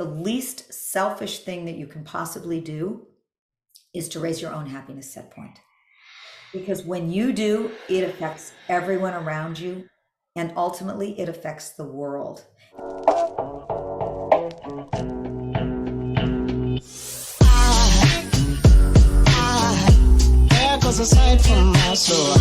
the least selfish thing that you can possibly do is to raise your own happiness set point. Because when you do, it affects everyone around you, and ultimately it affects the world. Aside from my soul.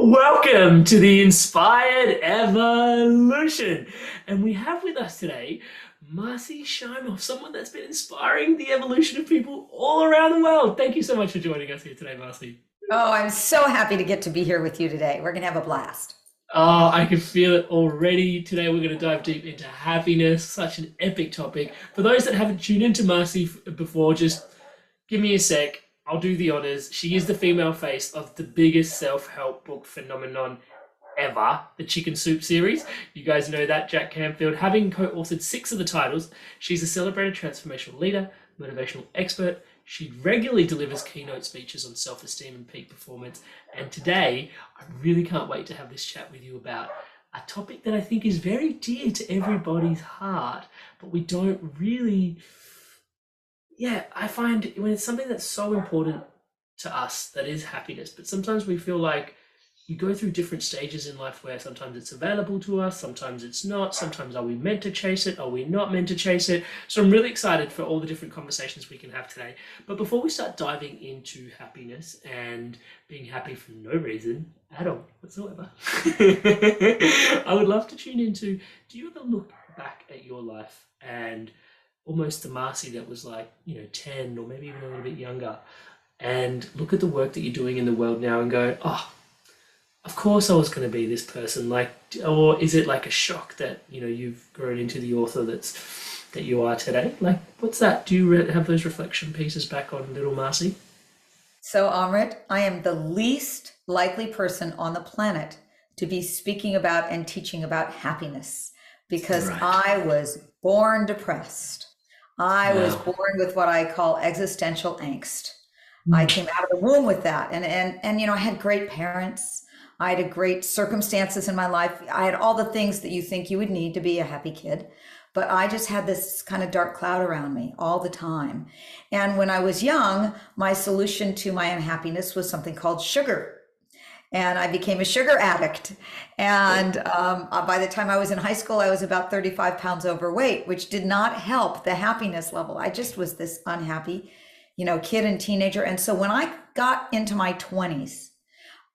Welcome to the Inspired Evolution. And we have with us today Marci Shimoff, someone that's been inspiring the evolution of people all around the world. Thank you so much for joining us here today, Marci. Oh, I'm so happy to get to be here with you today. We're going to have a blast. Oh, I can feel it already. Today we're going to dive deep into happiness, such an epic topic. For those that haven't tuned into Marci before, just give me a sec. I'll do the honors. She is the female face of the biggest self-help book phenomenon ever, the Chicken Soup series. You guys know that, Jack Canfield. Having co-authored 6 of the titles, she's a celebrated transformational leader, motivational expert. She regularly delivers keynote speeches on self-esteem and peak performance. And today, I really can't wait to have this chat with you about a topic that I think is very dear to everybody's heart, but we don't really... Yeah, I find when it's something that's so important to us, that is happiness, but sometimes we feel like you go through different stages in life where sometimes it's available to us, sometimes it's not, sometimes are we meant to chase it, are we not meant to chase it? So I'm really excited for all the different conversations we can have today. But before we start diving into happiness and being happy for no reason at all whatsoever, I would love to tune into, do you ever look back at your life and almost the Marci that was like, 10 or maybe even a little bit younger, and look at the work that you're doing in the world now and go, oh, of course I was going to be this person, or is it like a shock that, you've grown into the author that you are today? Like, what's that? Do you have those reflection pieces back on little Marci? So, Amrit, I am the least likely person on the planet to be speaking about and teaching about happiness because Right. I was born depressed. I was Wow. born with what I call existential angst. I came out of the womb with that. And I had great parents. I had great circumstances in my life. I had all the things that you think you would need to be a happy kid. But I just had this kind of dark cloud around me all the time. And when I was young, my solution to my unhappiness was something called sugar. And I became a sugar addict. And by the time I was in high school, I was about 35 pounds overweight, which did not help the happiness level. I just was this unhappy, kid and teenager. And so when I got into my 20s,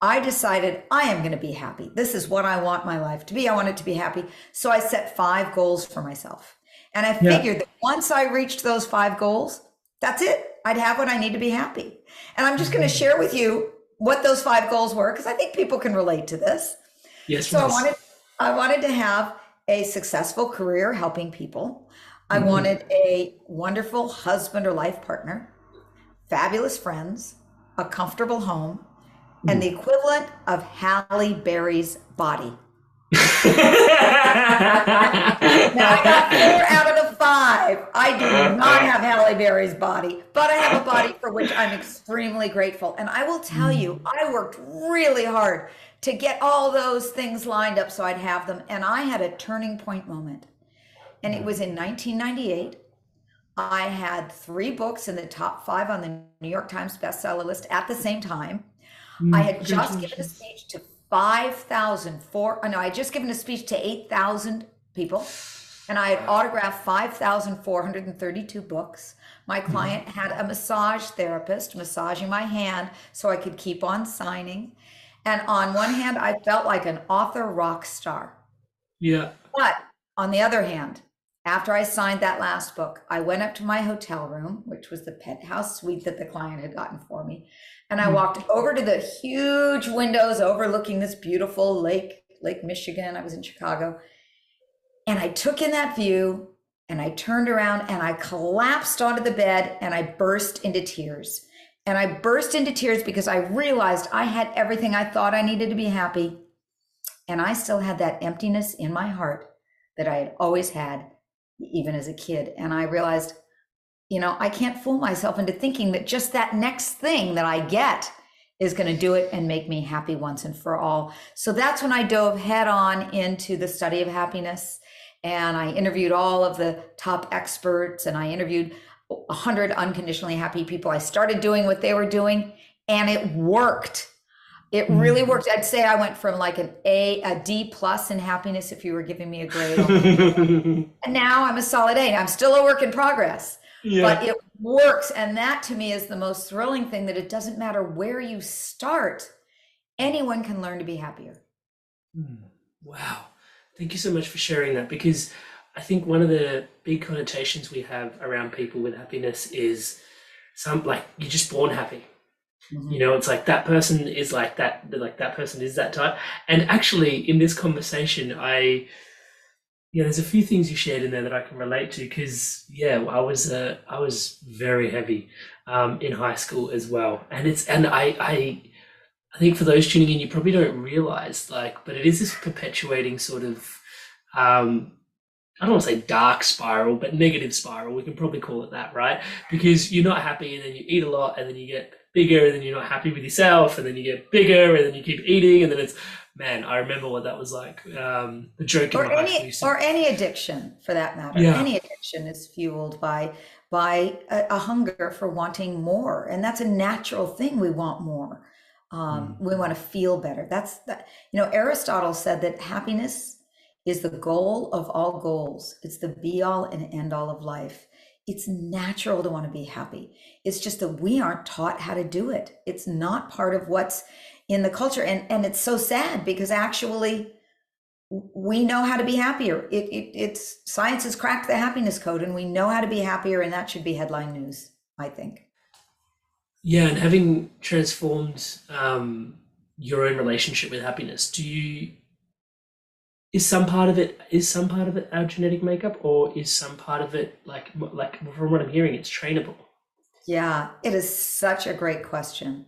I decided I am going to be happy. This is what I want my life to be. I want it to be happy. So I set 5 goals for myself. And I figured that once I reached those 5 goals, that's it. I'd have what I need to be happy. And I'm just going to share with you what those 5 goals were, because I think people can relate to this. Yes, So please. I wanted to have a successful career helping people. I wanted a wonderful husband or life partner, fabulous friends, a comfortable home, and the equivalent of Halle Berry's body. Now I got 4 out of the 5. I do not have Halle Berry's body, but I have a body for which I'm extremely grateful. And I will tell you, I worked really hard to get all those things lined up so I'd have them. And I had a turning point moment. And it was in 1998. I had 3 books in the top 5 on the New York Times bestseller list at the same time. I had just given a speech to 8,000 people, and I had autographed 5,432 books. My client had a massage therapist massaging my hand so I could keep on signing. And on one hand, I felt like an author rock star. Yeah. But on the other hand, after I signed that last book, I went up to my hotel room, which was the penthouse suite that the client had gotten for me. And I walked over to the huge windows overlooking this beautiful Lake Michigan. I was in Chicago. And I took in that view and I turned around and I collapsed onto the bed and I burst into tears. And I burst into tears because I realized I had everything I thought I needed to be happy. And I still had that emptiness in my heart that I had always had, even as a kid. And I realized, I can't fool myself into thinking that just that next thing that I get is going to do it and make me happy once and for all. So that's when I dove head on into the study of happiness. And I interviewed all of the top experts, and I interviewed 100 unconditionally happy people. I started doing what they were doing, and it worked. It really worked. I'd say I went from like a D plus in happiness if you were giving me a grade. And now I'm a solid A. I'm still a work in progress, but it works. And that to me is the most thrilling thing, that it doesn't matter where you start. Anyone can learn to be happier. Wow. Thank you so much for sharing that, because I think one of the big connotations we have around people with happiness is like you're just born happy. You know, it's like that person is like that person is that type. And actually in this conversation, there's a few things you shared in there that I can relate to, because I was very heavy in high school as well. And I think for those tuning in, you probably don't realize, but it is this perpetuating sort of I don't want to say dark spiral, but negative spiral. We can probably call it that, right? Because you're not happy, and then you eat a lot, and then you get bigger, and then you're not happy with yourself, and then you get bigger, and then you keep eating, and then it's, man, I remember what that was like. The joke in or any addiction, for that matter. Yeah. Any addiction is fueled by a hunger for wanting more, and that's a natural thing. We want more. We want to feel better. That's that. Aristotle said that happiness is the goal of all goals. It's the be all and end all of life. It's natural to want to be happy. It's just that we aren't taught how to do it. It's not part of what's in the culture. And it's so sad, because actually we know how to be happier. It's science has cracked the happiness code, and we know how to be happier, and that should be headline news, I think. Yeah, and having transformed your own relationship with happiness, is some part of it our genetic makeup, or is some part of it like from what I'm hearing, it's trainable? Yeah, it is such a great question.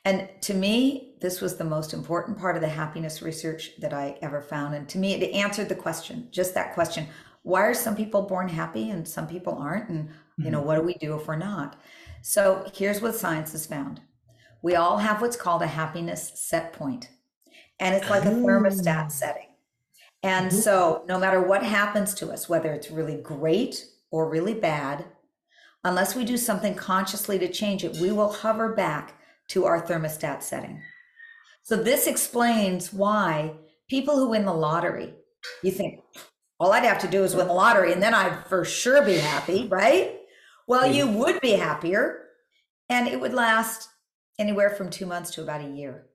And to me, this was the most important part of the happiness research that I ever found. And to me, it answered the question, just that question. Why are some people born happy and some people aren't? And what do we do if we're not? So here's what science has found. We all have what's called a happiness set point. And it's like a thermostat setting. And so no matter what happens to us, whether it's really great or really bad, unless we do something consciously to change it, we will hover back to our thermostat setting. So this explains why people who win the lottery, you think, all I'd have to do is win the lottery and then I'd for sure be happy, right? Well, you would be happier, and it would last anywhere from 2 months to about a year.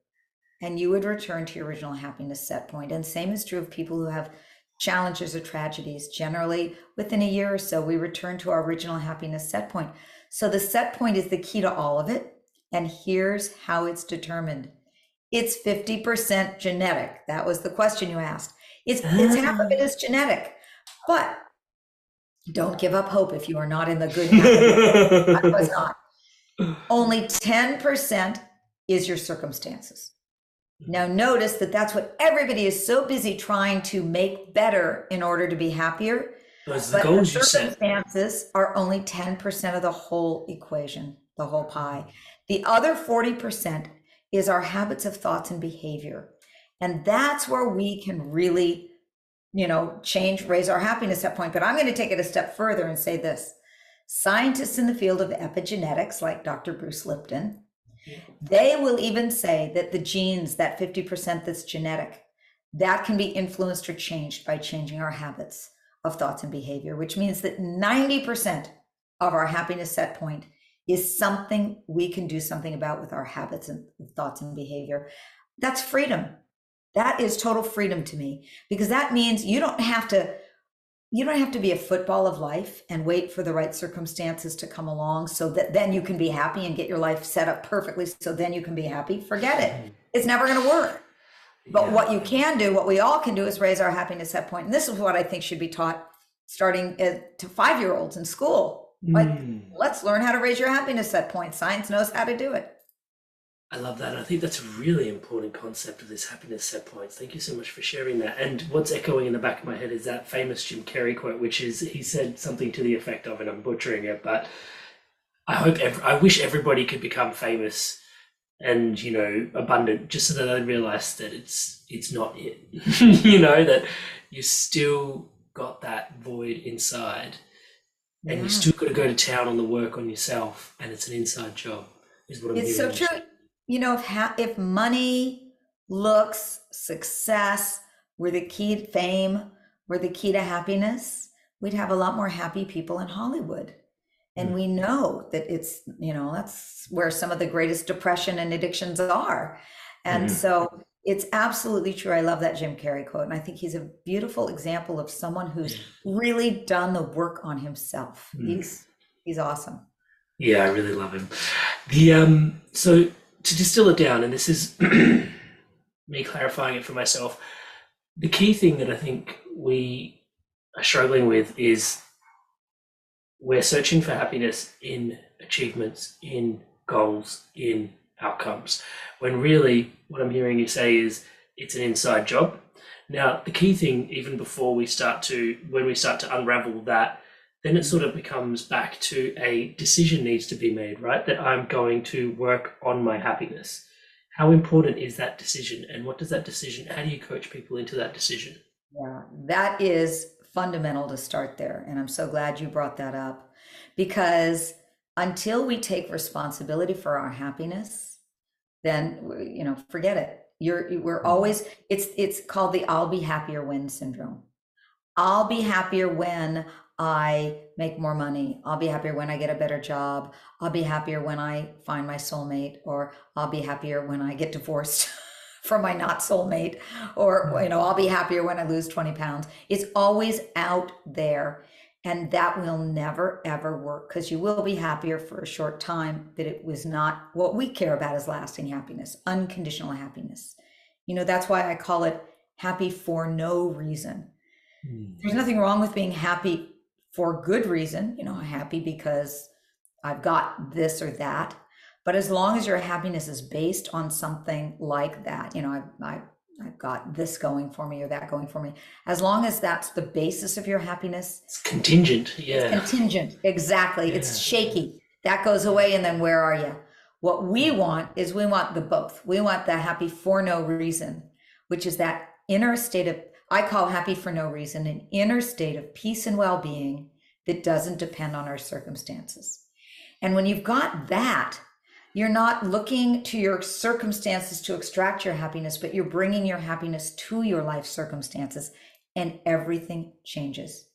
And you would return to your original happiness set point. And same is true of people who have challenges or tragedies. Generally, within a year or so, we return to our original happiness set point. So the set point is the key to all of it. And here's how it's determined. It's 50% genetic. That was the question you asked. It's half of it is genetic. But don't give up hope if you are not in the good habit. I was not. Only 10% is your circumstances. Now notice that that's what everybody is so busy trying to make better in order to be happier. Those But the goals you set. circumstances are only 10% of the whole equation, the whole pie. The other 40% is our habits of thoughts and behavior. And that's where we can really, raise our happiness set point. But I'm going to take it a step further and say this. Scientists in the field of epigenetics, like Dr. Bruce Lipton, they will even say that the genes, that 50% that's genetic, that can be influenced or changed by changing our habits of thoughts and behavior, which means that 90% of our happiness set point is something we can do something about with our habits and thoughts and behavior. That's freedom. That is total freedom to me, because that means you don't have to be a football of life and wait for the right circumstances to come along so that then you can be happy and get your life set up perfectly so then you can be happy. Forget it. It's never going to work. But what you can do, what we all can do, is raise our happiness set point. And this is what I think should be taught starting to 5-year-olds in school. Let's learn how to raise your happiness set point. Science knows how to do it. I love that. I think that's a really important concept of this happiness set points. Thank you so much for sharing that. And what's echoing in the back of my head is that famous Jim Carrey quote, which is, he said something to the effect of, and I'm butchering it, but I wish everybody could become famous and abundant, just so that they realize that it's not it. That you still got that void inside, and you still got to go to town on the work on yourself, and it's an inside job, is what I'm It's hearing. so true. If money, looks, success were the key to fame, were the key to happiness, we'd have a lot more happy people in Hollywood. And we know that it's, that's where some of the greatest depression and addictions are. And so it's absolutely true. I love that Jim Carrey quote. And I think he's a beautiful example of someone who's really done the work on himself. He's awesome. Yeah, I really love him. So to distill it down, and this is me clarifying it for myself, the key thing that I think we are struggling with is we're searching for happiness in achievements, in goals, in outcomes, when really what I'm hearing you say is it's an inside job. Now, the key thing, even before when we start to unravel that, then it sort of becomes back to a decision needs to be made, right? That I'm going to work on my happiness. How important is that decision? And what does that decision, how do you coach people into that decision? Yeah, that is fundamental to start there. And I'm so glad you brought that up, because until we take responsibility for our happiness, then, forget it. We're always, it's called the I'll be happier when syndrome. I'll be happier when I make more money. I'll be happier when I get a better job. I'll be happier when I find my soulmate, or I'll be happier when I get divorced from my not soulmate, or, I'll be happier when I lose 20 pounds. It's always out there. And that will never, ever work, because you will be happier for a short time, but it was not what we care about is lasting happiness, unconditional happiness. That's why I call it happy for no reason. There's nothing wrong with being happy for good reason. I'm happy because I've got this or that. But as long as your happiness is based on something like that, I've got this going for me or that going for me. As long as that's the basis of your happiness. It's contingent. Yeah. It's contingent. Exactly. Yeah. It's shaky. That goes away. And then where are you? What we want is we want the both. We want the happy for no reason, which is that inner state of, I call happy for no reason, an inner state of peace and well-being that doesn't depend on our circumstances. And when you've got that, you're not looking to your circumstances to extract your happiness, but you're bringing your happiness to your life circumstances, and everything changes.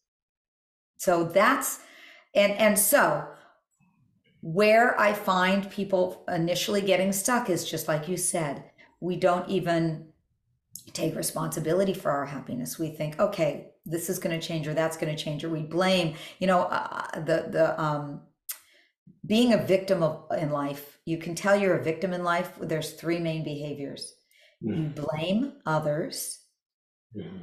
So that's, and so where I find people initially getting stuck is just like you said, we don't even take responsibility for our happiness. We think, okay, this is going to change, or that's going to change, or we blame, being a victim in life. You can tell you're a victim in life. There's three main behaviors. You blame others.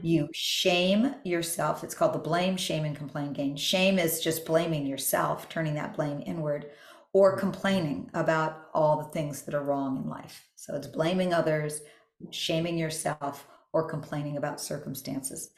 You shame yourself. It's called the blame, shame, and complain game. Shame is just blaming yourself, turning that blame inward, or complaining about all the things that are wrong in life. So it's blaming others, shaming yourself, or complaining about circumstances.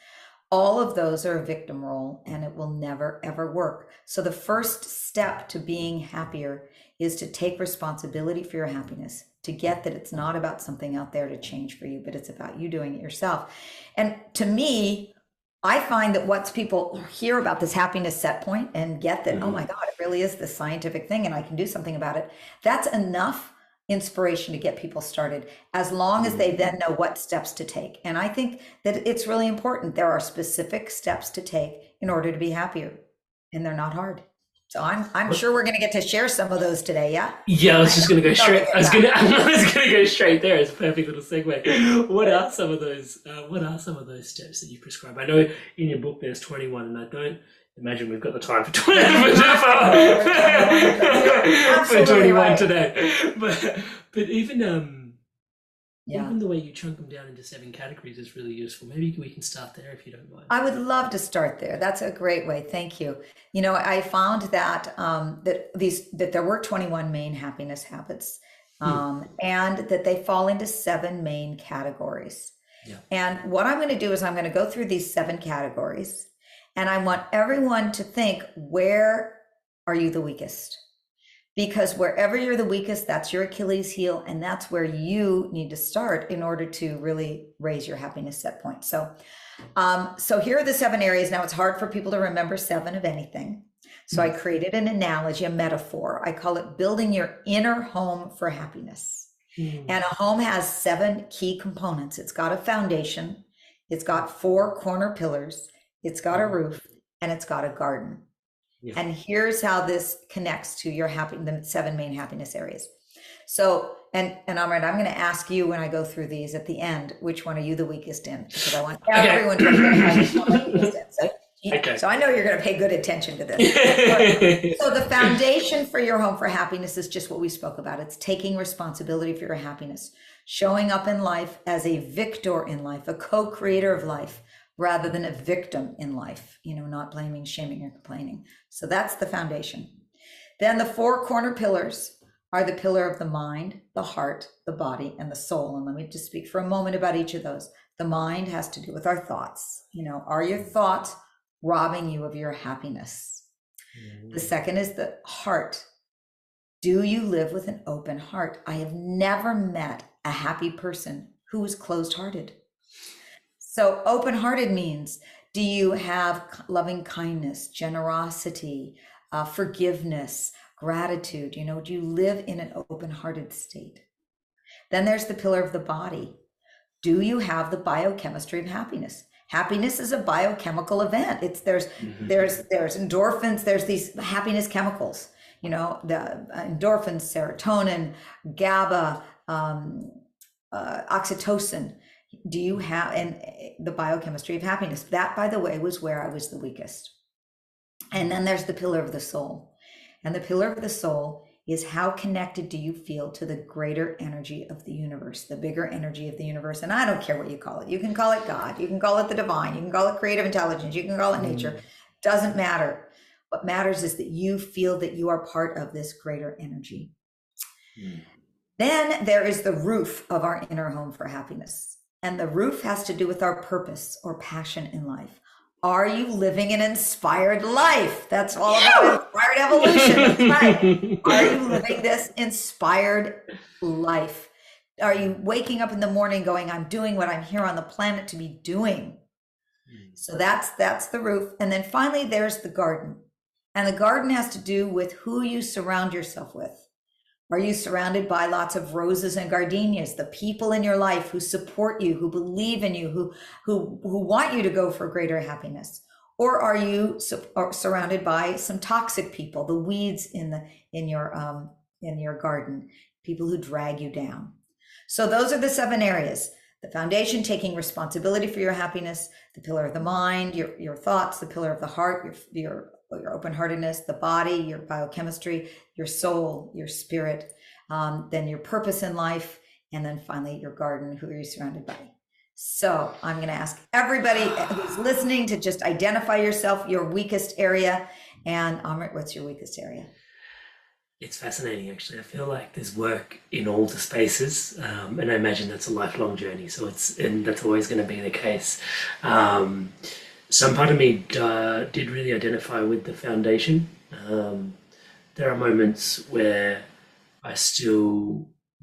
All of those are a victim role, and it will never, ever work. So the first step to being happier is to take responsibility for your happiness, to get that it's not about something out there to change for you, but it's about you doing it yourself. And to me, I find that once people hear about this happiness set point and get that, oh my God, it really is this scientific thing and I can do something about it, that's enough inspiration to get people started, as long as they then know what steps to take. And I think that it's really important. There are specific steps to take in order to be happier, and they're not hard. So I'm sure we're going to get to share some of those today. Yeah. Yeah, I was just going to go straight. I was going to go straight there. It's a perfect little segue. What are some of those? What are some of those steps that you prescribe? I know in your book there's 21, and I don't imagine we've got the time for 21 right. today. But even even the way you chunk them down into 7 categories is really useful. Maybe we can start there if you don't mind. I would love to start there. That's a great way. Thank you. I found that that there were 21 main happiness habits, and that they fall into 7 main categories. Yeah. And what I'm going to do is I'm going to go through these 7 categories, and I want everyone to think, where are you the weakest? because wherever you're the weakest, that's your Achilles heel, and that's where you need to start in order to really raise your happiness set point. So here are the 7 areas. Now, it's hard for people to remember 7 of anything. So I created an analogy, a metaphor. I call it building your inner home for happiness. And a home has 7 key components. It's got a foundation, it's got 4 corner pillars, it's got a roof, and it's got a garden. Yeah. And here's how this connects to your the 7 main happiness areas. So, and Amrit, I'm going to ask you when I go through these at the end, which one are you the weakest in? Because I want everyone to know. Okay. So I know you're going to pay good attention to this. So the foundation for your home for happiness is just what we spoke about. It's taking responsibility for your happiness, showing up in life as a victor in life, a co-creator of life, rather than a victim in life, not blaming, shaming, or complaining. So that's the foundation. Then the 4 corner pillars are the pillar of the mind, the heart, the body, and the soul. And let me just speak for a moment about each of those. The mind has to do with our thoughts. Are your thoughts robbing you of your happiness? The second is the heart. Do you live with an open heart? I have never met a happy person who is closed-hearted. So open-hearted means, do you have loving kindness, generosity, forgiveness, gratitude? Do you live in an open-hearted state? Then there's the pillar of the body. Do you have the biochemistry of happiness? Happiness is a biochemical event. There's endorphins, there's these happiness chemicals, the endorphins, serotonin, GABA, oxytocin. Do you have, and the biochemistry of happiness? That, by the way, was where I was the weakest. And then there's the pillar of the soul. And the pillar of the soul is, how connected do you feel to the greater energy of the universe, the bigger energy of the universe? And I don't care what you call it. You can call it God, you can call it the divine, you can call it creative intelligence, you can call it nature. Doesn't matter. What matters is that you feel that you are part of this greater energy. Then there is the roof of our inner home for happiness. And the roof has to do with our purpose or passion in life. Are you living an inspired life? That's all about inspired evolution. That's right. Are you living this inspired life? Are you waking up in the morning going, I'm doing what I'm here on the planet to be doing? So that's the roof. And then finally, there's the garden. And the garden has to do with who you surround yourself with. Are you surrounded by lots of roses and gardenias, the people in your life who support you, who believe in you, who want you to go for greater happiness? Or are you surrounded by some toxic people, the weeds in your garden, people who drag you down? So those are the 7 areas. The foundation, taking responsibility for your happiness, the pillar of the mind, your thoughts, the pillar of the heart, your open-heartedness, the body, your biochemistry, your soul, your spirit, then your purpose in life, and then finally your garden, who are you surrounded by? So I'm going to ask everybody who's listening to just identify yourself, your weakest area. And Amrit, what's your weakest area? It's fascinating, actually. I feel like there's work in all the spaces, and I imagine that's a lifelong journey. And that's always going to be the case. Some part of me did really identify with the foundation. There are moments where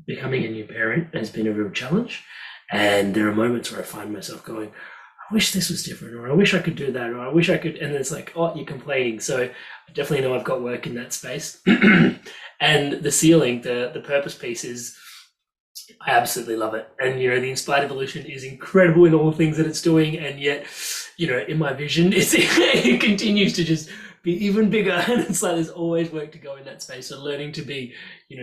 becoming a new parent has been a real challenge. And there are moments where I find myself going, I wish this was different, or I wish I could do that, or I wish I could. And it's like, oh, you're complaining. So I definitely know I've got work in that space. And the ceiling, the purpose piece is, I absolutely love it. And, the inspired evolution is incredible in all the things that it's doing. And yet, in my vision, it continues to just be even bigger. And it's like, there's always work to go in that space. So learning to be,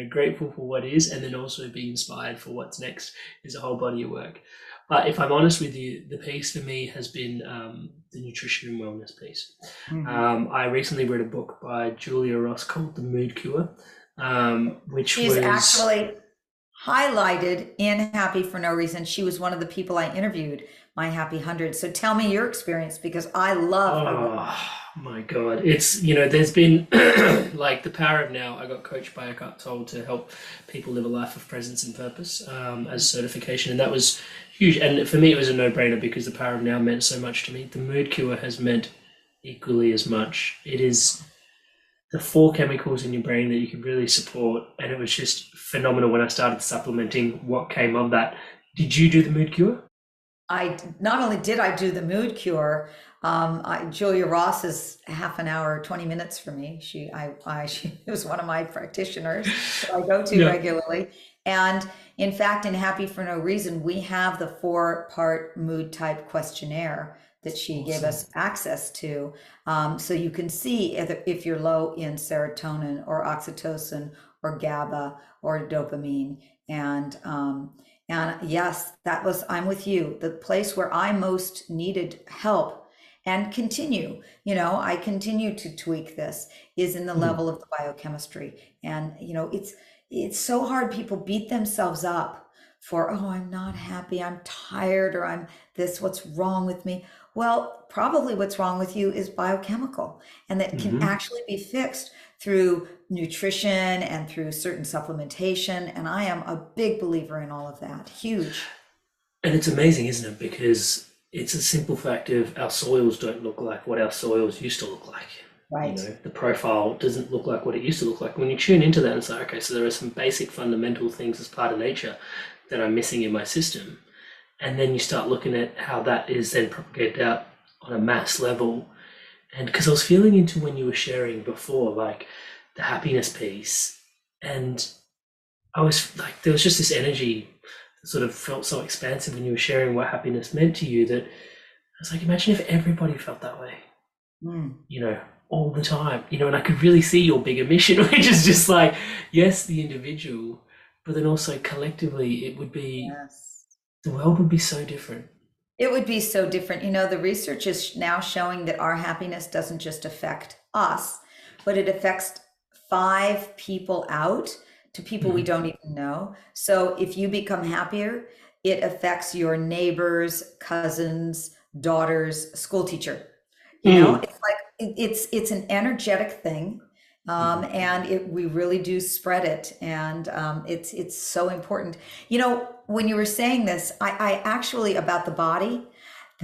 grateful for what is, and then also be inspired for what's next is a whole body of work. But if I'm honest with you, the piece for me has been the nutrition and wellness piece. I recently read a book by Julia Ross called The Mood Cure, which She's actually highlighted in Happy for No Reason. She was one of the people I interviewed, My Happy 100. So tell me your experience, because I love her book. My God. It's, there's been like the power of now. I got coached by Eckhart Tolle to help people live a life of presence and purpose as certification. And that was huge. And for me, it was a no-brainer because the power of now meant so much to me. The Mood Cure has meant equally as much. It is the 4 chemicals in your brain that you can really support. And it was just phenomenal when I started supplementing what came of that. Did you do the mood cure? I not only did I do the mood cure, Julia Ross is half an hour, 20 minutes for me. She was one of my practitioners that I go to Yeah. regularly. And in fact, in Happy for No Reason, we have the 4-part mood type questionnaire that she gave us access to. So you can see if you're low in serotonin or oxytocin or GABA or dopamine. And yes, I'm with you. The place where I most needed help and I continue to tweak this is in the level of the biochemistry. And, it's so hard. People beat themselves up for, oh, I'm not happy, I'm tired, or I'm this, what's wrong with me? Well, probably what's wrong with you is biochemical, and that can actually be fixed through nutrition and through certain supplementation. And I am a big believer in all of that. Huge. And it's amazing, isn't it? Because it's a simple fact of our soils don't look like what our soils used to look like. Right. The profile doesn't look like what it used to look like. When you tune into that and say, okay, so there are some basic fundamental things as part of nature that I'm missing in my system. And then you start looking at how that is then propagated out on a mass level. And because I was feeling into when you were sharing before, like the happiness piece, and I was like, there was just this energy that sort of felt so expansive when you were sharing what happiness meant to you, that I was like, imagine if everybody felt that way, all the time, and I could really see your bigger mission, which is just like, yes, the individual, but then also collectively, it would be, Yes. the world would be so different. It would be so different. The research is now showing that our happiness doesn't just affect us, but it affects 5 people out to people we don't even know. So if you become happier, it affects your neighbors, cousins, daughters, school teacher. It's like it's an energetic thing. And we really do spread it, and it's so important. When you were saying this, I actually, about the body,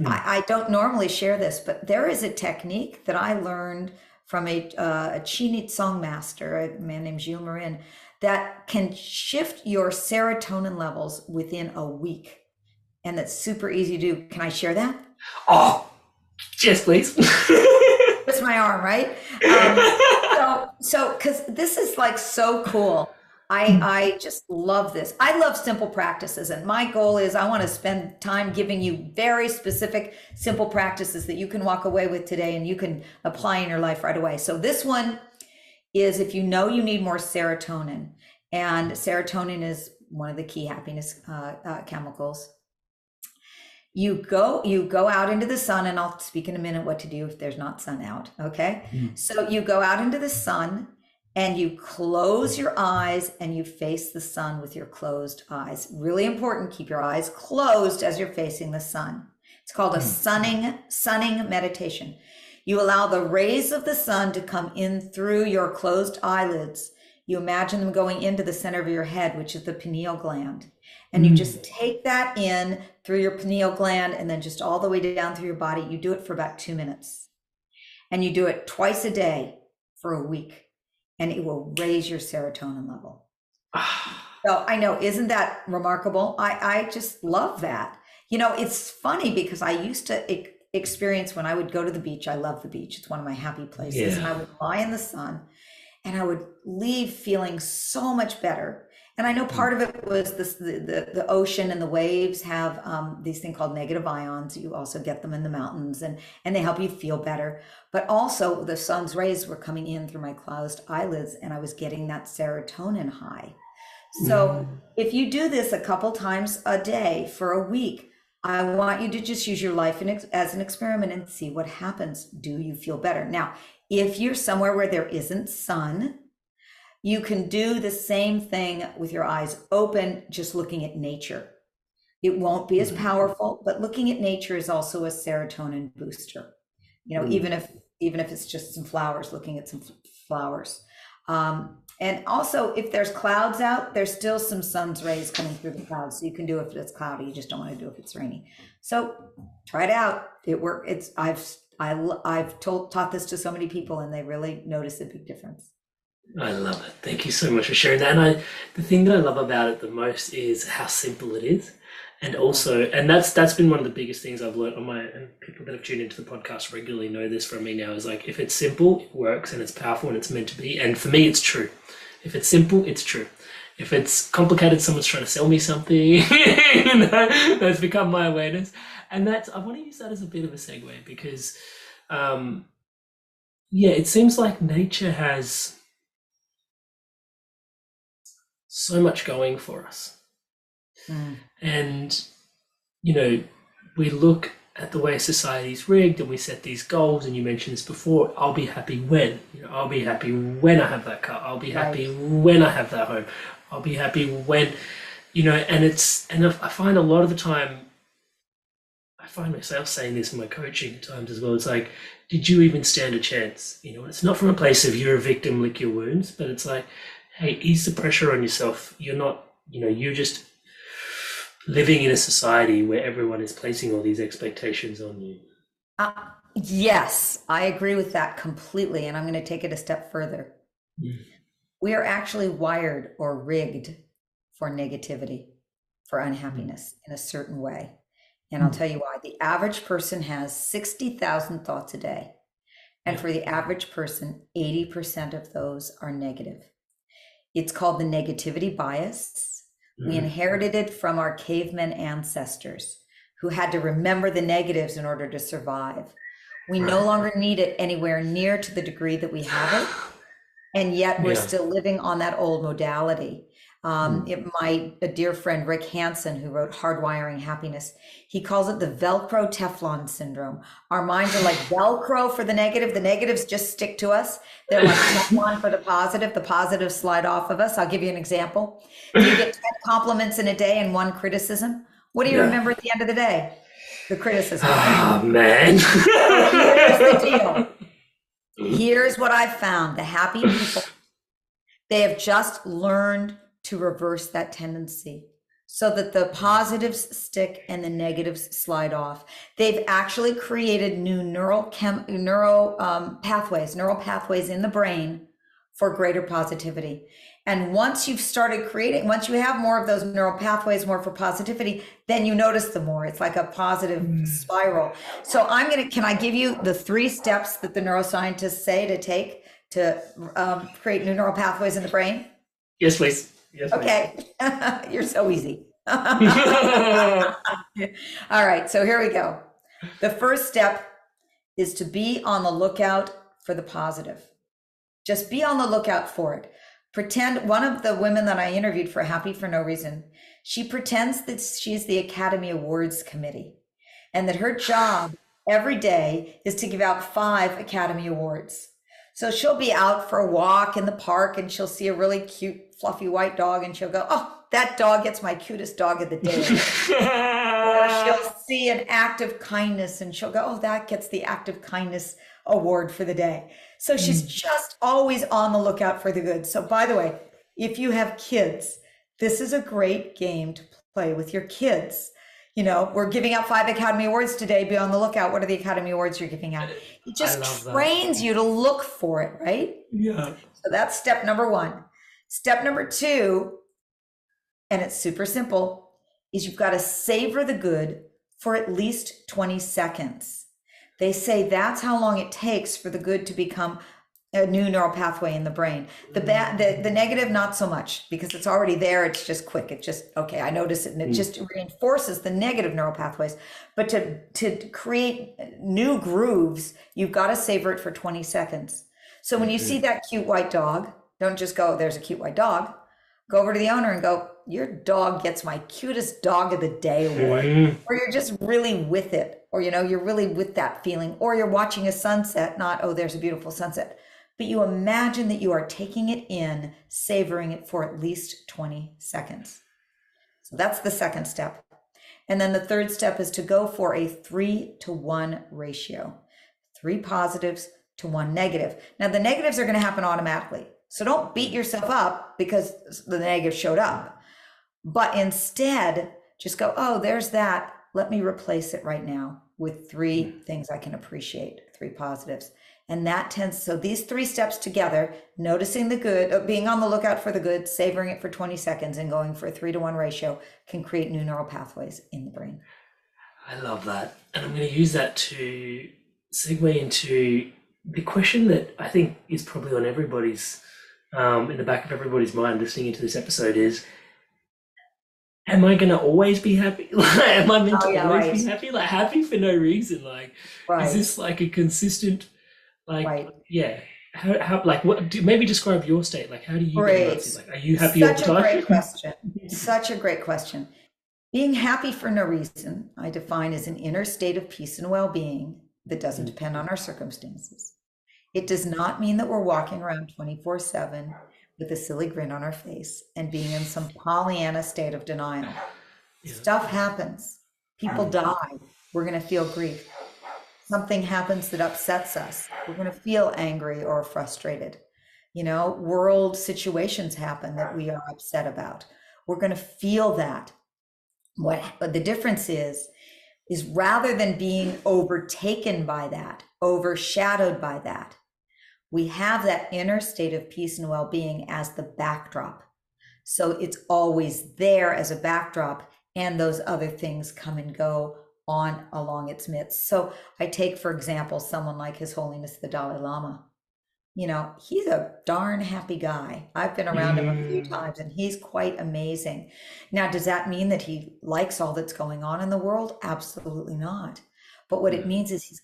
I don't normally share this, but there is a technique that I learned from a Chinese song master, a man named Gilles Marin, that can shift your serotonin levels within a week, and that's super easy to do. Can I share that? Oh, yes, please. It's my arm, right? So because this is like so cool. I just love this. I love simple practices, and my goal is I want to spend time giving you very specific, simple practices that you can walk away with today and you can apply in your life right away. So this one is, if you need more serotonin, and serotonin is one of the key happiness chemicals. You go out into the sun, and I'll speak in a minute what to do if there's not sun out. Okay. So you go out into the sun and you close your eyes and you face the sun with your closed eyes. Really important. Keep your eyes closed as you're facing the sun. It's called a sunning meditation. You allow the rays of the sun to come in through your closed eyelids. You imagine them going into the center of your head, which is the pineal gland. And you just take that in through your pineal gland and then just all the way down through your body. You do it for about 2 minutes. And you do it twice a day for a week. And it will raise your serotonin level. So I know, isn't that remarkable? I just love that. It's funny because I used to experience when I would go to the beach. I love the beach. It's one of my happy places. And I would lie in the sun and I would leave feeling so much better. And I know part of it was the ocean and the waves have these things called negative ions. You also get them in the mountains, and they help you feel better. But also the sun's rays were coming in through my closed eyelids, and I was getting that serotonin high. So if you do this a couple times a day for a week, I want you to just use your life as an experiment and see what happens. Do you feel better? Now, if you're somewhere where there isn't sun, you can do the same thing with your eyes open, just looking at nature. It won't be as powerful, but looking at nature is also a serotonin booster. Even if it's just some flowers, looking at some flowers. And also, if there's clouds out, there's still some sun's rays coming through the clouds. So you can do it if it's cloudy. You just don't want to do it if it's rainy. So try it out. It works. I've taught this to so many people, and they really notice a big difference. I love it. Thank you so much for sharing that. And the thing that I love about it the most is how simple it is. And also, and that's been one of the biggest things I've learned and people that have tuned into the podcast regularly know this from me now, is like, if it's simple, it works, and it's powerful, and it's meant to be. And for me, it's true. If it's simple, it's true. If it's complicated, someone's trying to sell me something, that's become my awareness. And I want to use that as a bit of a segue because, it seems like nature has so much going for us. And, we look at the way society's rigged and we set these goals, and you mentioned this before, I'll be happy when, I'll be happy when I have that car, I'll be happy when I have that home, I'll be happy when, and I find a lot of the time, I find myself saying this in my coaching at times as well, it's like, did you even stand a chance? It's not from a place of you're a victim, lick your wounds, but it's like, hey, ease the pressure on yourself. You're not, you're just living in a society where everyone is placing all these expectations on you. Yes, I agree with that completely. And I'm going to take it a step further. We are actually wired or rigged for negativity, for unhappiness in a certain way. And I'll tell you why. The average person has 60,000 thoughts a day. And for the average person, 80% of those are negative. It's called the negativity bias. We inherited it from our caveman ancestors who had to remember the negatives in order to survive. We no longer need it anywhere near to the degree that we have it. And yet we're still living on that old modality. A dear friend, Rick Hansen, who wrote Hardwiring Happiness, he calls it the Velcro Teflon syndrome. Our minds are like Velcro for the negative. The negatives just stick to us. They're like Teflon for the positives slide off of us. I'll give you an example. If you get 10 compliments in a day and 1 criticism, what do you remember at the end of the day? The criticism. Oh, man. Here's the deal. Here's what I've found. The happy people, they have just learned to reverse that tendency so that the positives stick and the negatives slide off. They've actually created new neural pathways in the brain for greater positivity. And once you've started once you have more of those neural pathways, more for positivity, then you notice them more. It's like a positive spiral. So can I give you the 3 steps that the neuroscientists say to take to create new neural pathways in the brain? Yes, please. Yes, okay. You're so easy. All right. So here we go. The first step is to be on the lookout for the positive. Just be on the lookout for it. Pretend, one of the women that I interviewed for Happy for No Reason, she pretends that she's the Academy Awards committee and that her job every day is to give out 5 Academy Awards. So she'll be out for a walk in the park and she'll see a really cute, fluffy white dog and she'll go, oh, that dog gets my cutest dog of the day. Or she'll see an act of kindness and she'll go, oh, that gets the act of kindness award for the day. So she's just always on the lookout for the good. So by the way, if you have kids, this is a great game to play with your kids. We're giving out 5 Academy Awards today. Be on the lookout. What are the Academy Awards you're giving out? It just trains you to look for it, right? Yeah. So that's step number 1. Step number 2, and it's super simple, is you've got to savor the good for at least 20 seconds. They say that's how long it takes for the good to become a new neural pathway in the brain. The negative, not so much, because it's already there. It's just quick. It's just, okay, I notice it, and it just reinforces the negative neural pathways. But to create new grooves, you've got to savor it for 20 seconds. So when you see that cute white dog, don't just go, there's a cute white dog. Go over to the owner and go, your dog gets my cutest dog of the day award. Or you're just really with it. Or, you're really with that feeling. Or you're watching a sunset, not, oh, there's a beautiful sunset. But you imagine that you are taking it in, savoring it for at least 20 seconds. So that's the second step. And then the third step is to go for a 3-to-1 ratio. 3 positives to 1 negative. Now the negatives are going to happen automatically. So don't beat yourself up because the negative showed up. But instead, just go, oh, there's that. Let me replace it right now with three things I can appreciate, three positives. And that tends, so these three steps together, noticing the good, being on the lookout for the good, savoring it for 20 seconds, and going for a 3-to-1 ratio can create new neural pathways in the brain. I love that. And I'm going to use that to segue into the question that I think is probably on everybody's, in the back of everybody's mind listening into this episode is, am I going to always be happy? Am I meant to always be happy? Like happy for no reason? Like, is this like a consistent, like, yeah. How like what? Maybe describe your state. Like, how do you get Marci? Like, are you happy all the time? Such a great question. Such a great question. Being happy for no reason, I define as an inner state of peace and well-being that doesn't depend on our circumstances. It does not mean that we're walking around 24/7 with a silly grin on our face and being in some Pollyanna state of denial. Stuff happens. People die. We're going to feel grief. Something happens that upsets us. We're going to feel angry or frustrated. You know, world situations happen that we are upset about. We're going to feel that. What the difference is rather than being overtaken by that, overshadowed by that, we have that inner state of peace and well-being as the backdrop. So it's always there as a backdrop, and those other things come and go on along its midst. So I take, for example, someone like His Holiness the Dalai Lama. You know, he's a darn happy guy. I've been around him a few times and he's quite amazing. Now, does that mean that he likes all that's going on in the world? Absolutely not. But what it means is he's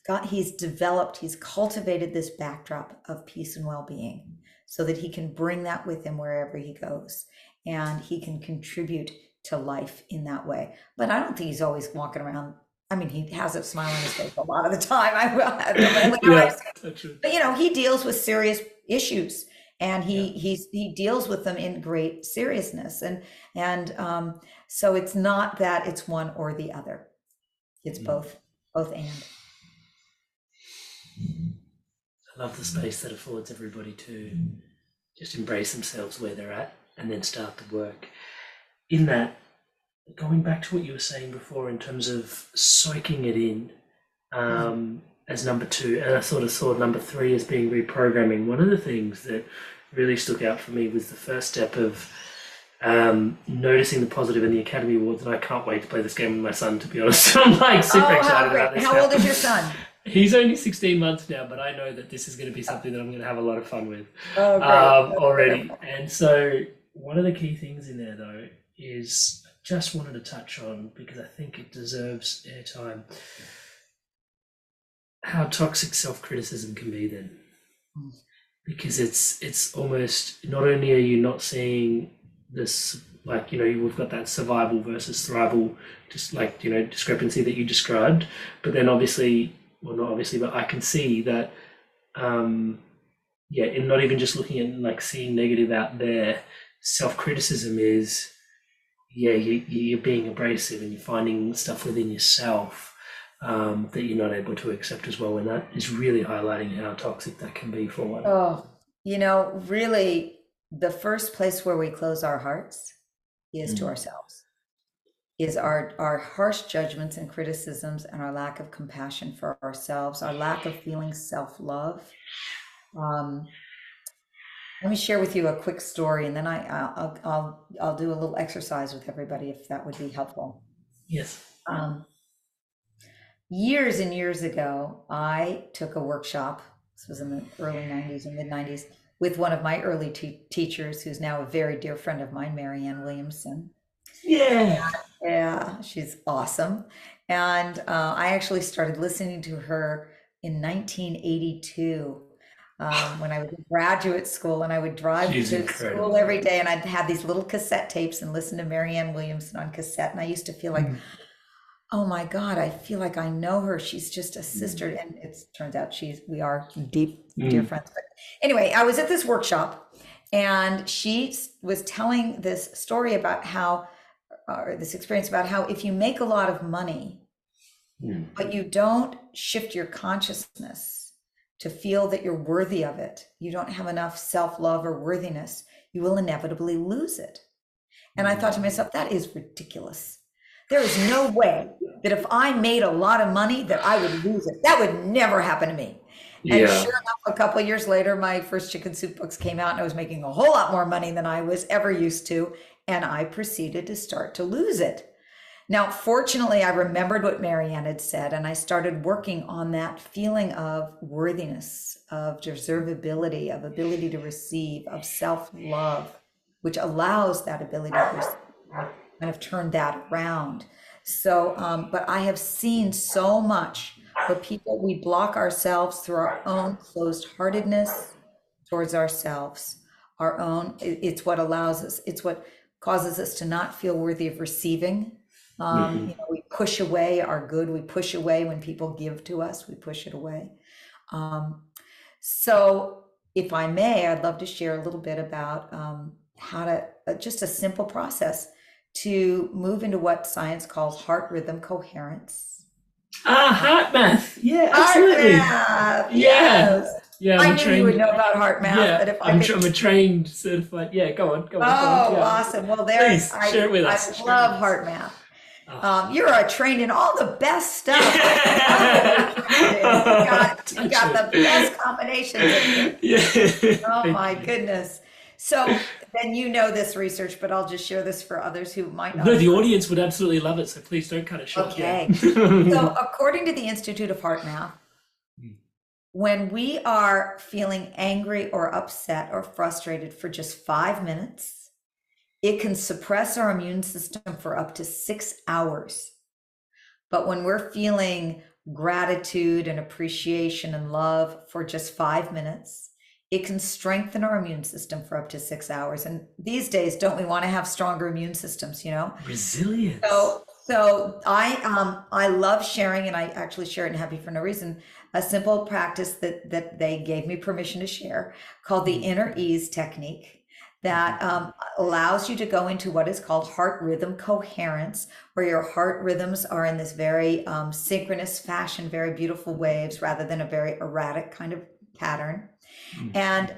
cultivated this backdrop of peace and well-being so that he can bring that with him wherever he goes, and he can contribute to life in that way. But I don't think he's always walking around. I mean, he has a smile on his face a lot of the time. But you know, he deals with serious issues, and he deals with them in great seriousness. And so it's not that it's one or the other. It's both and. I love the space that affords everybody to just embrace themselves where they're at and then start the work. In that, going back to what you were saying before in terms of soaking it in as number 2, and I sort of saw number 3 as being reprogramming. One of the things that really stuck out for me was the first step of noticing the positive in the Academy Awards, and I can't wait to play this game with my son, to be honest. I'm like super excited about this. How old is your son? He's only 16 months now, but I know that this is going to be something that I'm going to have a lot of fun with already. And so one of the key things in there, though, is just wanted to touch on, because I think it deserves airtime, how toxic self-criticism can be then. Because it's almost, not only are you not seeing this, like, you know, we've got that survival versus thrival, just like, you know, discrepancy that you described, but then obviously, well, not obviously, but I can see that, in not even just looking at like seeing negative out there, self-criticism is, you're being abrasive and you're finding stuff within yourself that you're not able to accept as well. And that is really highlighting how toxic that can be for one. Oh, you know, really, the first place where we close our hearts is to ourselves, is our harsh judgments and criticisms, and our lack of compassion for ourselves, our lack of feeling self-love. Let me share with you a quick story, and then I'll do a little exercise with everybody, if that would be helpful. Yes. Years and years ago, I took a workshop. This was in the early 90s and mid 90s, with one of my early teachers, who's now a very dear friend of mine, Marianne Williamson. Yeah, she's awesome. And I actually started listening to her in 1982. When I was in graduate school, and I would drive to school every day, and I'd have these little cassette tapes and listen to Marianne Williamson on cassette. And I used to feel like, oh my God, I feel like I know her. She's just a sister. And it turns out we are deep, dear friends. But anyway, I was at this workshop, and she was telling this story about how, or this experience about how, if you make a lot of money, but you don't shift your consciousness to feel that you're worthy of it, you don't have enough self-love or worthiness, you will inevitably lose it. And I thought to myself, that is ridiculous. There is no way that if I made a lot of money that I would lose it. That would never happen to me. And Yeah. sure enough, a couple of years later, my first chicken soup books came out and I was making a whole lot more money than I was ever used to. And I proceeded to start to lose it. Now, fortunately, I remembered what Marianne had said, and I started working on that feeling of worthiness, of deservability, of ability to receive, of self love, which allows that ability to receive. I've kind of turned that around. So, but I have seen so much where people, we block ourselves through our own closed heartedness towards ourselves, our own, it's what allows us, it's what causes us to not feel worthy of receiving. Hmm. We push away our good. We push away when people give to us. We push it away. Um, so, if I may, I'd love to share a little bit about how to just a simple process to move into what science calls heart rhythm coherence. Ah, heart math. Yeah, Heart absolutely. math, Yeah. yes. Yeah, I'm I a knew you would trained. know about heart math, Yeah, but if I could. I'm a trained certified. Yeah, go on, go on, go on. Oh, Yeah, awesome. Well, there, please share it with I us. Share it with love us. heart math. Oh. You're trained in all the best stuff. I love what you're trained in. You Touch got the it. best combinations of things. Yeah. Oh Thank my you. goodness. So then you know this research, but I'll just share this for others who might not No, have the heard. audience would absolutely love it, so please don't cut it short. Yeah. Okay. So according to the Institute of Heart Math, when we are feeling angry or upset or frustrated for just 5 minutes, it can suppress our immune system for up to 6 hours. But when we're feeling gratitude and appreciation and love for just 5 minutes, it can strengthen our immune system for up to 6 hours. And these days, don't we want to have stronger immune systems, you know? Resilience. So I love sharing, and I actually share it in Happy for No Reason, a simple practice that they gave me permission to share called the inner ease technique that allows you to go into what is called heart rhythm coherence, where your heart rhythms are in this very synchronous fashion, very beautiful waves, rather than a very erratic kind of pattern. And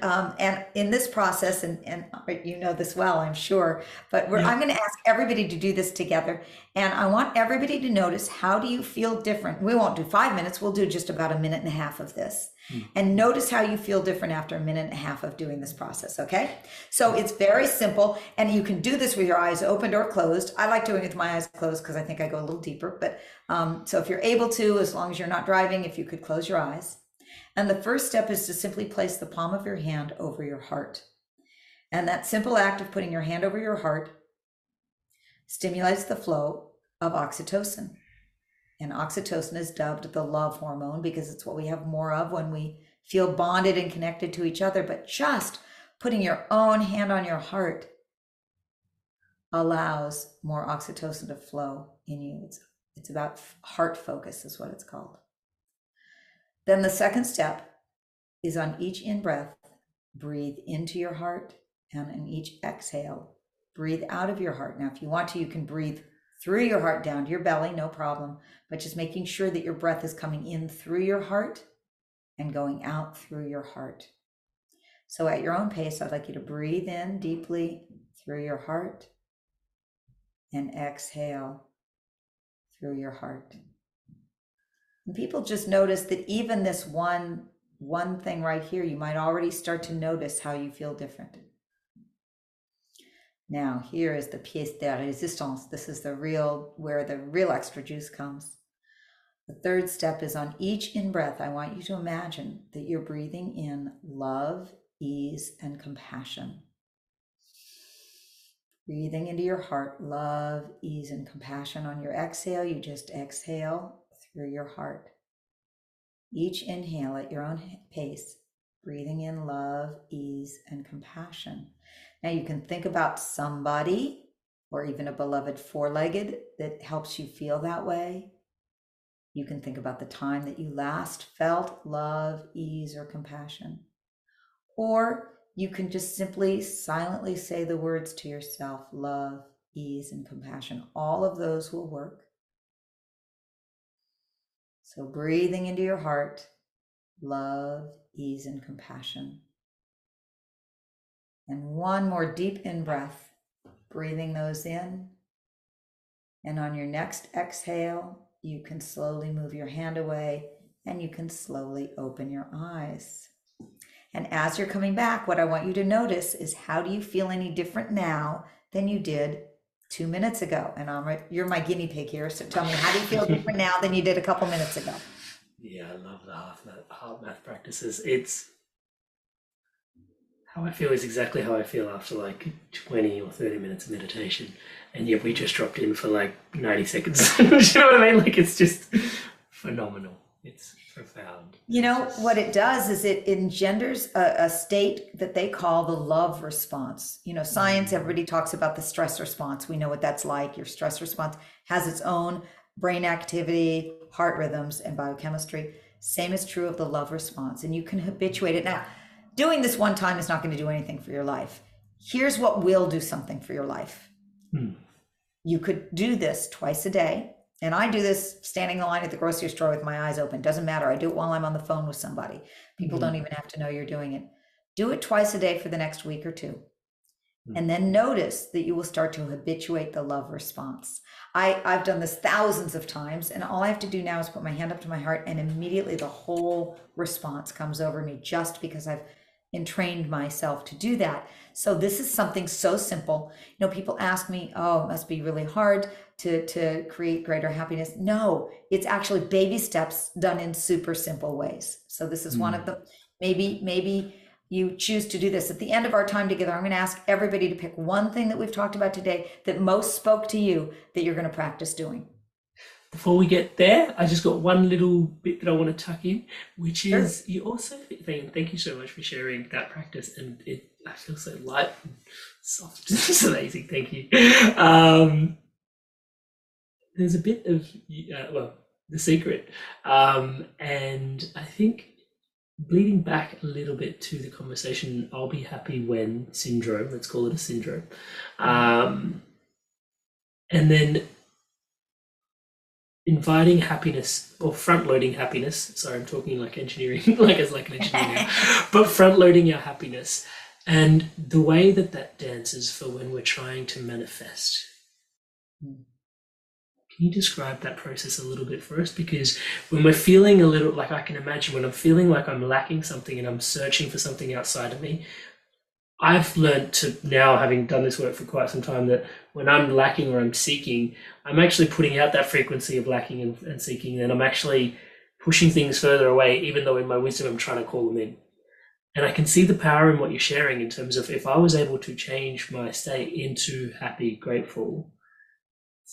in this process, and you know this well, I'm sure, but I'm going to ask everybody to do this together. And I want everybody to notice, how do you feel different? We won't do 5 minutes. We'll do just about a minute and a half of this. And notice how you feel different after a minute and a half of doing this process, okay? So it's very simple, and you can do this with your eyes opened or closed. I like doing it with my eyes closed because I think I go a little deeper. But so if you're able to, as long as you're not driving, if you could close your eyes. And the first step is to simply place the palm of your hand over your heart. And that simple act of putting your hand over your heart stimulates the flow of oxytocin. And oxytocin is dubbed the love hormone because it's what we have more of when we feel bonded and connected to each other. But just putting your own hand on your heart allows more oxytocin to flow in you. It's about heart focus, is what it's called. Then the second step is on each in-breath, breathe into your heart, and in each exhale, breathe out of your heart. Now, if you want to, you can breathe through your heart down to your belly, no problem, but just making sure that your breath is coming in through your heart and going out through your heart. So at your own pace, I'd like you to breathe in deeply through your heart and exhale through your heart. And people just notice that even this one thing right here, you might already start to notice how you feel different. Now, here is the pièce de résistance. This is where the real extra juice comes. The third step is on each in-breath. I want you to imagine that you're breathing in love, ease, and compassion. Breathing into your heart, love, ease, and compassion. On your exhale, you just exhale through your heart. Each inhale at your own pace, breathing in love, ease, and compassion. Now you can think about somebody or even a beloved four-legged that helps you feel that way. You can think about the time that you last felt love, ease, or compassion. Or you can just simply silently say the words to yourself, love, ease, and compassion. All of those will work. So breathing into your heart, love, ease, and compassion. And one more deep in-breath, breathing those in And on your next exhale, you can slowly move your hand away and you can slowly open your eyes. And as you're coming back, what I want you to notice is, how do you feel any different now than you did 2 minutes ago? And you're my guinea pig here. So tell me, how do you feel different now than you did a couple minutes ago? Yeah, I love the heart math practices. It's how I feel is exactly how I feel after like 20 or 30 minutes of meditation. And yet we just dropped in for like 90 seconds. Do you know what I mean? Like, it's just phenomenal. It's profound. You know, what it does is it engenders a state that they call the love response. You know, science, everybody talks about the stress response. We know what that's like. Your stress response has its own brain activity, heart rhythms, and biochemistry. Same is true of the love response. And you can habituate it. Now, doing this one time is not going to do anything for your life. Here's what will do something for your life. You could do this twice a day. And I do this standing in line at the grocery store with my eyes open. Doesn't matter. I do it while I'm on the phone with somebody. People don't even have to know you're doing it. Do it twice a day for the next week or two. And then notice that you will start to habituate the love response. I've done this thousands of times, and all I have to do now is put my hand up to my heart, and immediately the whole response comes over me, just because I've entrained myself to do that. So this is something so simple. You know, people ask me, oh, it must be really hard to create greater happiness. No, it's actually baby steps done in super simple ways. So this is one of them. Maybe you choose to do this. At the end of our time together, I'm going to ask everybody to pick one thing that we've talked about today that most spoke to you that you're going to practice doing. Before we get there, I just got one little bit that I want to tuck in, which is you also, thank you so much for sharing that practice. And I feel so light and soft. It's amazing. Thank you. There's a bit of, the secret. And I think bleeding back a little bit to the conversation, I'll be happy when syndrome, let's call it a syndrome. And then inviting happiness, or front-loading happiness. Sorry, I'm talking like engineering, like an engineer now. But front-loading our happiness, and the way that dances for when we're trying to manifest. Can you describe that process a little bit for us? Because when we're feeling a little, like, I can imagine when I'm feeling like I'm lacking something and I'm searching for something outside of me, I've learned to now, having done this work for quite some time, that when I'm lacking or I'm seeking, I'm actually putting out that frequency of lacking and seeking, and I'm actually pushing things further away, even though in my wisdom I'm trying to call them in. And I can see the power in what you're sharing in terms of, if I was able to change my state into happy, grateful,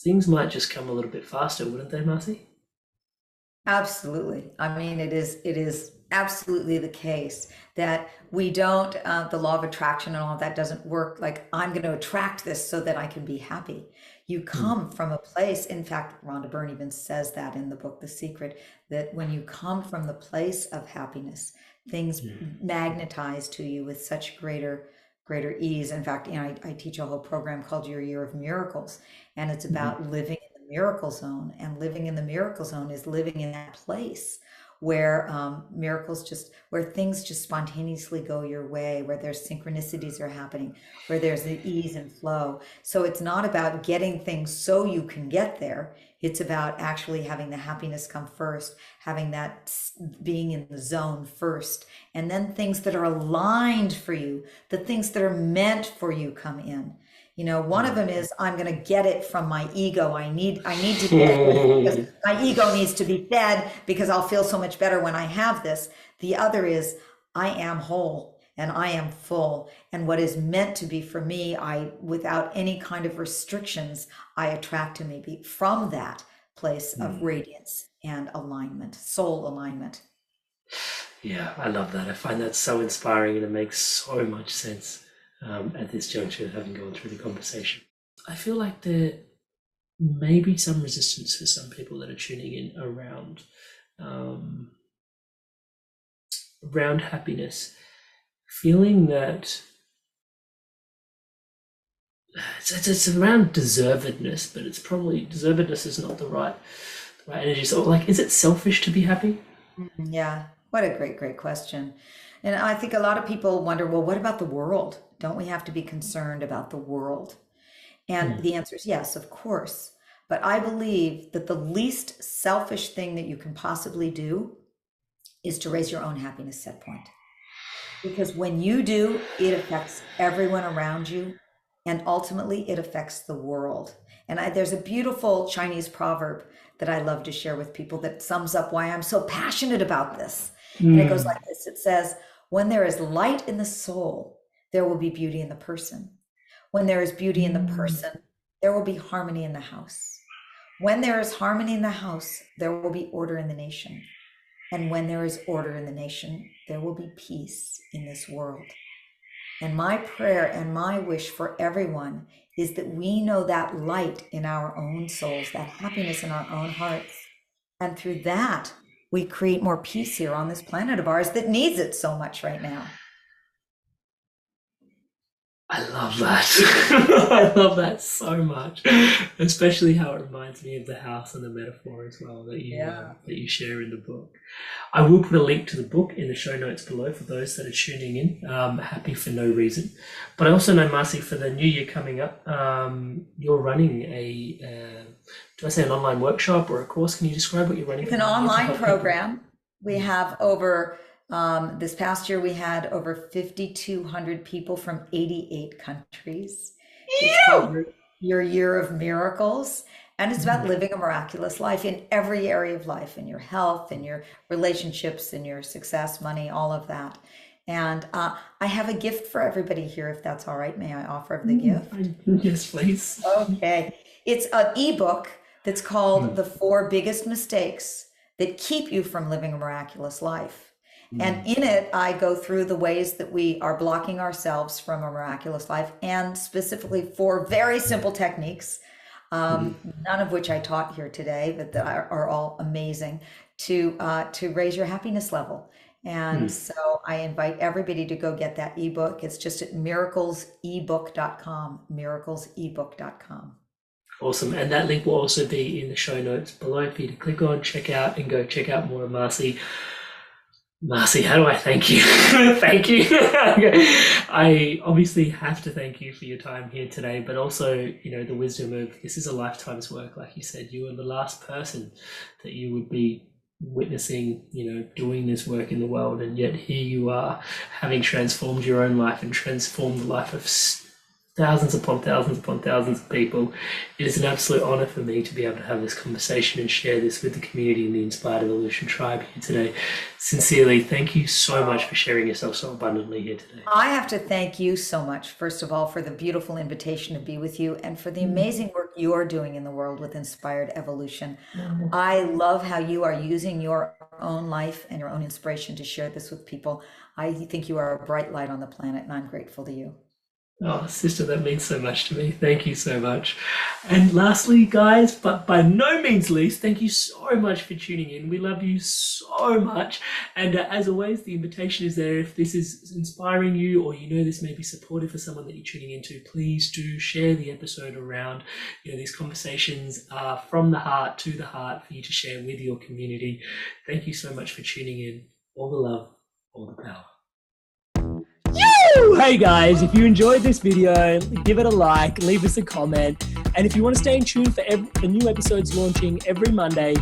things might just come a little bit faster, wouldn't they, Marci? Absolutely. I mean, it is absolutely the case that we don't, the law of attraction and all of that doesn't work like, I'm going to attract this so that I can be happy. You come from a place, in fact, Rhonda Byrne even says that in the book, The Secret, that when you come from the place of happiness, things magnetize to you with such greater ease. In fact, I teach a whole program called Your Year of Miracles, and it's about living in the miracle zone. And living in the miracle zone is living in that place where where things just spontaneously go your way, where there's synchronicities are happening, where there's the ease and flow. So it's not about getting things so you can get there. It's about actually having the happiness come first, having that being in the zone first, and then things that are aligned for you, the things that are meant for you come in. You know, one of them is, I'm going to get it from my ego. I need to get it because my ego needs to be fed, because I'll feel so much better when I have this. The other is, I am whole and I am full. And what is meant to be for me, without any kind of restrictions, I attract to me from that place of radiance and alignment, soul alignment. Yeah, I love that. I find that so inspiring, and it makes so much sense. At this juncture, having gone through the conversation, I feel like there may be some resistance for some people that are tuning in around happiness, feeling that it's around deservedness, but it's probably deservedness is not the right energy. So, like, is it selfish to be happy? Yeah, what a great question. And I think a lot of people wonder, well, what about the world? Don't we have to be concerned about the world? And the answer is yes, of course. But I believe that the least selfish thing that you can possibly do is to raise your own happiness set point. Because when you do, it affects everyone around you, and ultimately it affects the world. And there's a beautiful Chinese proverb that I love to share with people that sums up why I'm so passionate about this. And it goes like this. It says, when there is light in the soul, there will be beauty in the person. When there is beauty in the person, there will be harmony in the house. When there is harmony in the house, there will be order in the nation. And when there is order in the nation, there will be peace in this world. And my prayer and my wish for everyone is that we know that light in our own souls, that happiness in our own hearts. And through that, we create more peace here on this planet of ours that needs it so much right now. I love that. I love that so much, especially how it reminds me of the house and the metaphor as well that you share in the book. I will put a link to the book in the show notes below for those that are tuning in. Happy for no reason. But I also know, Marci, for the new year coming up, you're running do I say an online workshop or a course? Can you describe what you're running? It's an online program. We have over this past year, we had over 5,200 people from 88 countries. It's called Your Year of Miracles. And it's about living a miraculous life in every area of life, in your health, in your relationships, in your success, money, all of that. And I have a gift for everybody here, if that's all right. May I offer the gift? Yes, please. Okay. It's an ebook that's called The 4 Biggest Mistakes That Keep You from Living a Miraculous Life. And in it, I go through the ways that we are blocking ourselves from a miraculous life, and specifically 4 very simple techniques, none of which I taught here today, but that are all amazing to raise your happiness level. And so I invite everybody to go get that ebook. It's just at miraclesebook.com, miraclesebook.com. Awesome. And that link will also be in the show notes below for you to click on, check out, and go check out more of Marci. Marci, how do I thank you? Thank you. I obviously have to thank you for your time here today, but also, the wisdom of this is a lifetime's work. Like you said, you are the last person that you would be witnessing, doing this work in the world. And yet here you are, having transformed your own life and transformed the life of thousands upon thousands upon thousands of people. It is an absolute honor for me to be able to have this conversation and share this with the community in the Inspired Evolution Tribe here today. Sincerely, thank you so much for sharing yourself so abundantly here today. I have to thank you so much, first of all, for the beautiful invitation to be with you and for the amazing work you're doing in the world with Inspired Evolution. I love how you are using your own life and your own inspiration to share this with people. I think you are a bright light on the planet, and I'm grateful to you. Oh, sister, that means so much to me. Thank you so much. And lastly, guys, but by no means least, thank you so much for tuning in. We love you so much. And as always, the invitation is there. If this is inspiring you, or this may be supportive for someone that you're tuning into, please do share the episode around. These conversations are from the heart to the heart for you to share with your community. Thank you so much for tuning in. All the love, all the power. Hey guys, if you enjoyed this video, give it a like, leave us a comment, and if you want to stay in tune for new episodes launching every Monday,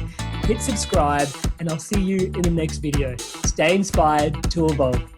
hit subscribe, and I'll see you in the next video. Stay inspired to evolve.